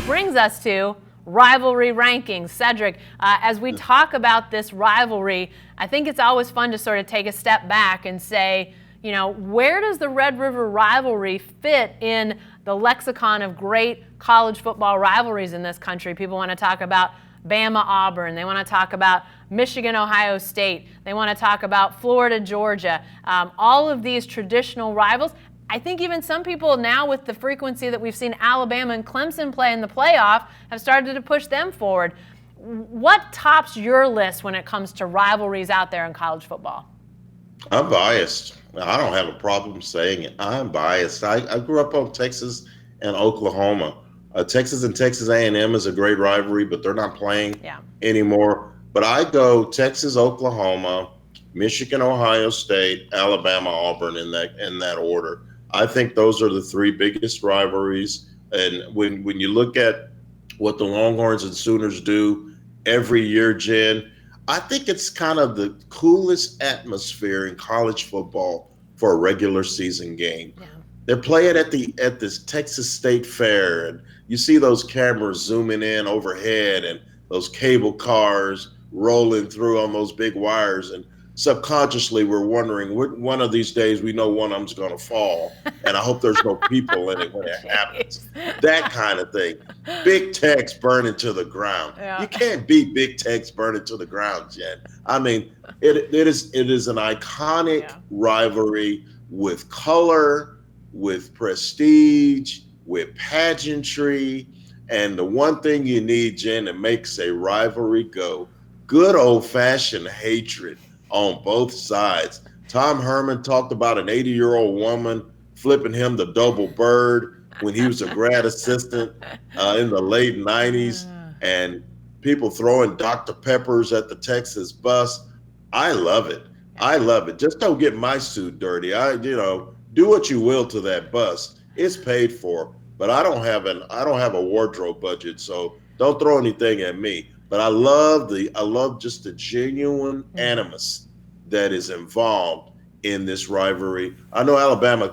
brings us to rivalry rankings. Cedric, as we talk about this rivalry, I think it's always fun to sort of take a step back and say, you know, where does the Red River Rivalry fit in the lexicon of great college football rivalries in this country? People want to talk about Bama, Auburn. They want to talk about Michigan, Ohio State. They want to talk about Florida, Georgia. All of these traditional rivals. I think even some people now, with the frequency that we've seen Alabama and Clemson play in the playoff, have started to push them forward. What tops your list when it comes to rivalries out there in college football? I'm biased. I don't have a problem saying it. I'm biased. I grew up on Texas and Oklahoma. Texas and Texas A&M is a great rivalry, but they're not playing anymore. But I go Texas, Oklahoma, Michigan, Ohio State, Alabama, Auburn in that order. I think those are the three biggest rivalries. And when you look at what the Longhorns and Sooners do every year, Jen, I think it's kind of the coolest atmosphere in college football for a regular season game. Yeah. They're playing at this Texas State Fair, and you see those cameras zooming in overhead and those cable cars rolling through on those big wires. And subconsciously, we're wondering, one of these days, we know one of them's going to fall, and I hope there's no people in it when it happens. That kind of thing. Big Tex burning to the ground. Yeah. You can't beat Big Tex burning to the ground, Jen. I mean, it is an iconic rivalry with color, with prestige, with pageantry, and the one thing you need, Jen, that makes a rivalry go, good old-fashioned hatred on both sides. Tom Herman talked about an 80-year-old woman flipping him the double bird when he was a grad assistant in the late 90s, and people throwing Dr. Peppers at the Texas bus. I love it. I love it. Just don't get my suit dirty. Do what you will to that bus. It's paid for, but I don't have a wardrobe budget, so don't throw anything at me. But I love just the genuine animus that is involved in this rivalry. I know Alabama,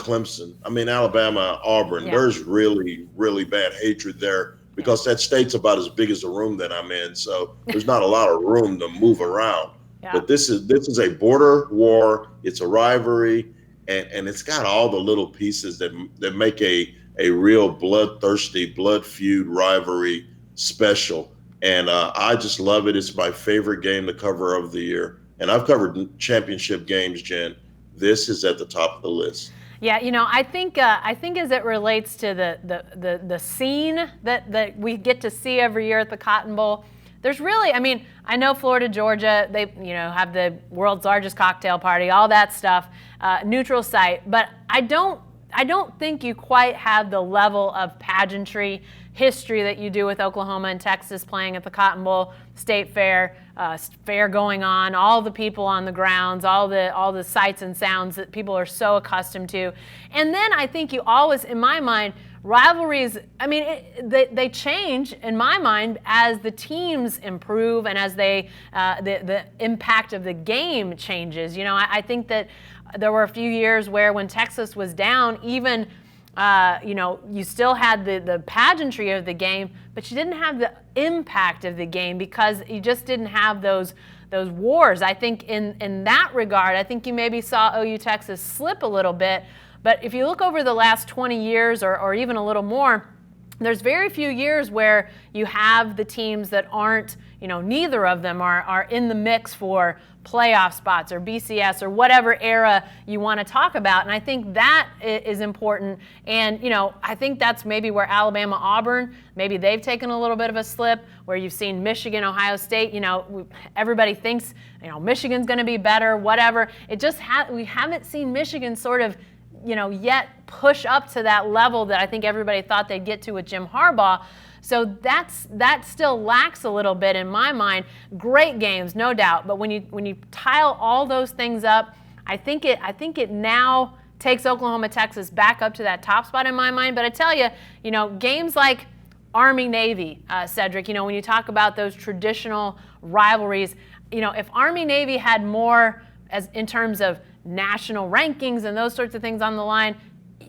Auburn, there's really, really bad hatred there because that state's about as big as the room that I'm in. So there's not a lot of room to move around. Yeah. But this is a border war. It's a rivalry, and it's got all the little pieces that make a real bloodthirsty, blood feud rivalry special. And I just love it. It's my favorite game to cover of the year. And I've covered championship games, Jen. This is at the top of the list. Yeah, I think as it relates to the scene that we get to see every year at the Cotton Bowl, there's really, I know Florida, Georgia, they have the world's largest cocktail party, all that stuff, neutral site, but I don't think you quite have the level of pageantry history that you do with Oklahoma and Texas playing at the Cotton Bowl, State Fair, fair going on, all the people on the grounds, all the sights and sounds that people are so accustomed to. And then I think you always, in my mind, rivalries, they change in my mind as the teams improve and as the impact of the game changes. I think that there were a few years where when Texas was down, even you still had the pageantry of the game, but you didn't have the impact of the game because you just didn't have those wars. I think in that regard, I think you maybe saw OU Texas slip a little bit. But if you look over the last 20 years or even a little more, there's very few years where you have the teams that aren't, neither of them are in the mix for playoff spots or BCS or whatever era you want to talk about. And I think that is important. And, I think that's maybe where Alabama, Auburn, maybe they've taken a little bit of a slip, where you've seen Michigan, Ohio State, everybody thinks, Michigan's going to be better, whatever. It just we haven't seen Michigan sort of, yet push up to that level that I think everybody thought they'd get to with Jim Harbaugh. So that still lacks a little bit in my mind. Great games, no doubt, but when you tile all those things up, I think it now takes Oklahoma, Texas back up to that top spot in my mind. But I tell you, games like Army-Navy, Cedric, when you talk about those traditional rivalries, if Army-Navy had more as in terms of national rankings and those sorts of things on the line,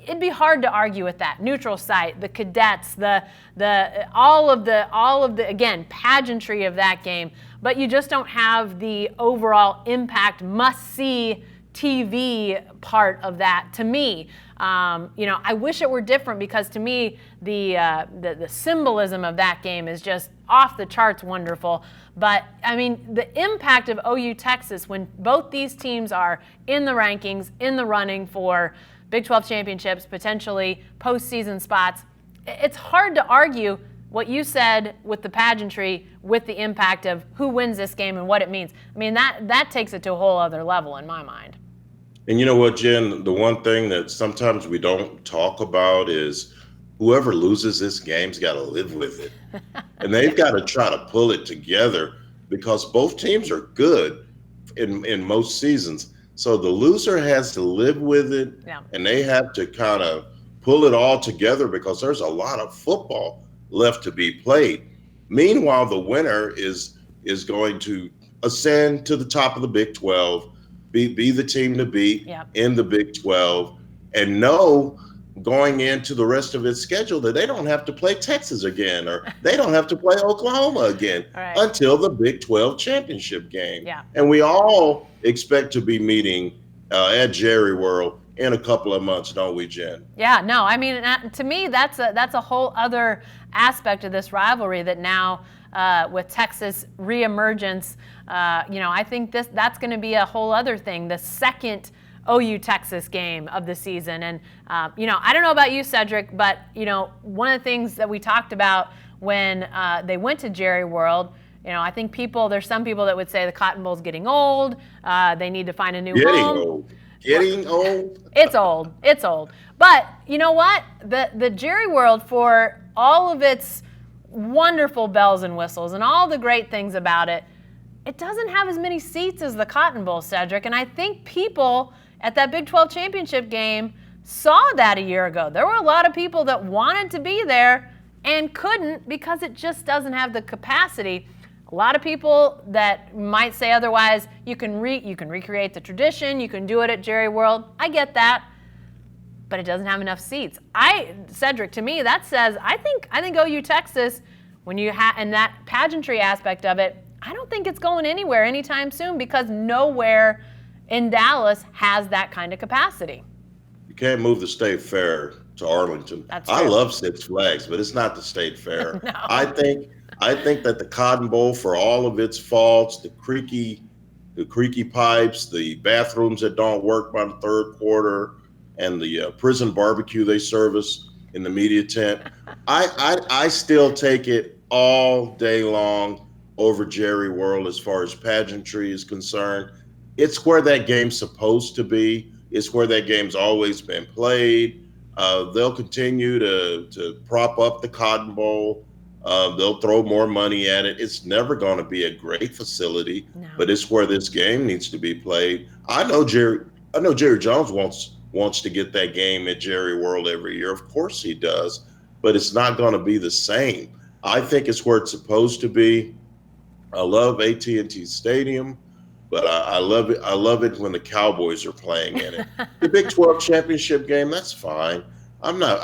it'd be hard to argue with that. Neutral site, the cadets, all of the again, pageantry of that game, but you just don't have the overall impact, must-see TV part of that to me. I wish it were different, because to me the symbolism of that game is just off the charts wonderful. But I mean, the impact of OU Texas when both these teams are in the rankings, in the running for Big 12 championships, potentially postseason spots, it's hard to argue what you said with the pageantry, with the impact of who wins this game and what it means. I mean, that takes it to a whole other level in my mind. And you know what, Jen? The one thing that sometimes we don't talk about is whoever loses this game's got to live with it. And they've got to try to pull it together, because both teams are good in most seasons. So the loser has to live with it, and they have to kind of pull it all together, because there's a lot of football left to be played. Meanwhile, the winner is going to ascend to the top of the Big 12, be the team to beat in the Big 12, and know going into the rest of its schedule that they don't have to play Texas again, or they don't have to play Oklahoma again until the Big 12 championship game. And we all expect to be meeting at Jerry World in a couple of months, don't we, Jen? Yeah, no, I mean, to me, that's a whole other aspect of this rivalry that now with Texas reemergence, I think that's going to be a whole other thing, the second OU Texas game of the season. And, I don't know about you, Cedric, but, one of the things that we talked about when they went to Jerry World, I think there's some people that would say the Cotton Bowl's getting old. They need to find a new home. Getting old? It's old. It's old. But you know what? The Jerry World, for all of its wonderful bells and whistles and all the great things about it, it doesn't have as many seats as the Cotton Bowl, Cedric. And I think people at that Big 12 championship game saw that a year ago. There were a lot of people that wanted to be there and couldn't, because it just doesn't have the capacity. A lot of people that might say otherwise, you can recreate the tradition, you can do it at Jerry World. I get that, but it doesn't have enough seats. Cedric, to me, that says I think OU Texas, when you and that pageantry aspect of it, I don't think it's going anywhere anytime soon, because nowhere in Dallas has that kind of capacity. You can't move the State Fair to Arlington. That's true. I love Six Flags, but it's not the State Fair. No. I think that the Cotton Bowl, for all of its faults, the creaky pipes, the bathrooms that don't work by the third quarter, and the prison barbecue they service in the media tent, I still take it all day long over Jerry World as far as pageantry is concerned. It's where that game's supposed to be. It's where that game's always been played. They'll continue to prop up the Cotton Bowl. They'll throw more money at it. It's never going to be a great facility, but it's where this game needs to be played. I know Jerry Jones wants to get that game at Jerry World every year. Of course he does, but it's not going to be the same. I think it's where it's supposed to be. I love AT&T Stadium, but I love it when the Cowboys are playing in it. The Big 12 championship game, that's fine. I'm not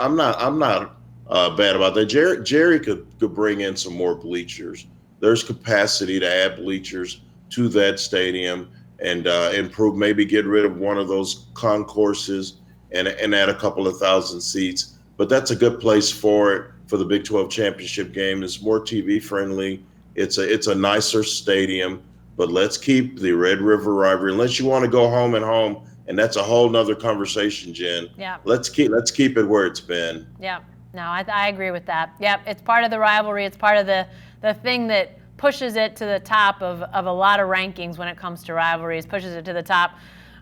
bad about that. Jerry could bring in some more bleachers. There's capacity to add bleachers to that stadium and improve, maybe get rid of one of those concourses and add a couple of thousand seats. But that's a good place for it, for the Big 12 championship game. It's more TV friendly. It's a nicer stadium, but let's keep the Red River Rivalry, unless you want to go home and home, and that's a whole nother conversation, Jen. Yeah. Let's keep it where it's been. Yeah. No, I agree with that. Yep, it's part of the rivalry. It's part of the thing that pushes it to the top of a lot of rankings when it comes to rivalries, pushes it to the top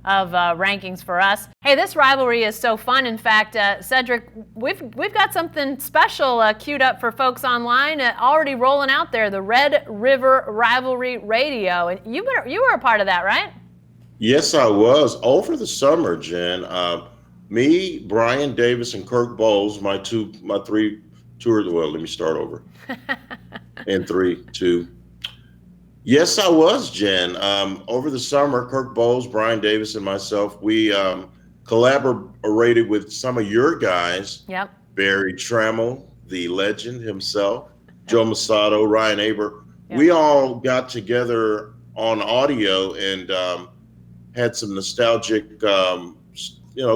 of rankings for us. Hey, this rivalry is so fun. In fact, Cedric, we've got something special queued up for folks online, already rolling out there, the Red River Rivalry Radio. And you were a part of that, right? Yes, I was. Over the summer, Jen, me, Brian Davis, and Kirk Bowles, my three tours. Well, let me start over. In 3, 2. Yes, I was, Jen. Over the summer, Kirk Bowles, Brian Davis, and myself, we collaborated with some of your guys, Yep. Barry Trammell, the legend himself, Joe Masato, Ryan Aber. Yep. We all got together on audio and had some nostalgic,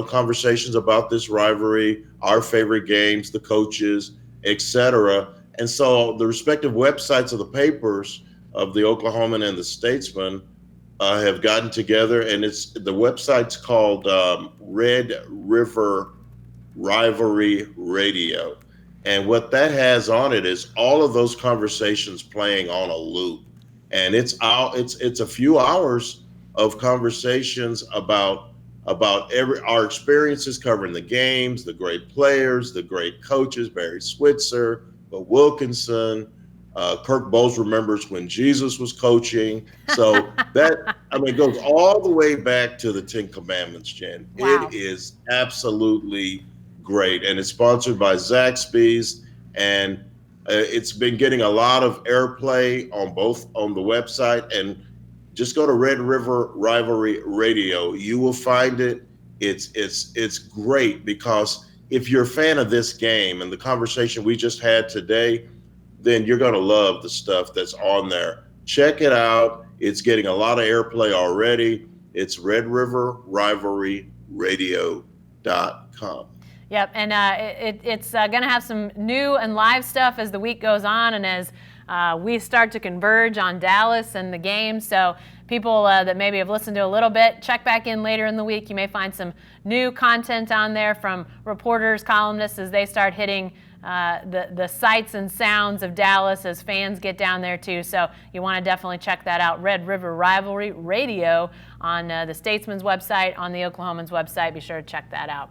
conversations about this rivalry, our favorite games, the coaches, etc. And so the respective websites of the papers of the Oklahoman and the Statesman have gotten together, and the website's called Red River Rivalry Radio. And what that has on it is all of those conversations playing on a loop. And it's a few hours of conversations about our experiences covering the games, the great players, the great coaches, Barry Switzer, Bill Wilkinson, Kirk Bowles remembers when Jesus was coaching. So it goes all the way back to the Ten Commandments, Jen. Wow. It is absolutely great. And it's sponsored by Zaxby's. And it's been getting a lot of airplay on the website. And just go to Red River Rivalry Radio. You will find it. It's great because if you're a fan of this game and the conversation we just had today, then you're going to love the stuff that's on there. Check it out. It's getting a lot of airplay already. It's Red River Rivalry Radio.com. Yep, and it's going to have some new and live stuff as the week goes on and as we start to converge on Dallas and the game. So people that maybe have listened to a little bit, check back in later in the week. You may find some new content on there from reporters, columnists as they start hitting the sights and sounds of Dallas as fans get down there too. So you want to definitely check that out. Red River Rivalry Radio on the Statesman's website, on the Oklahoman's website. Be sure to check that out.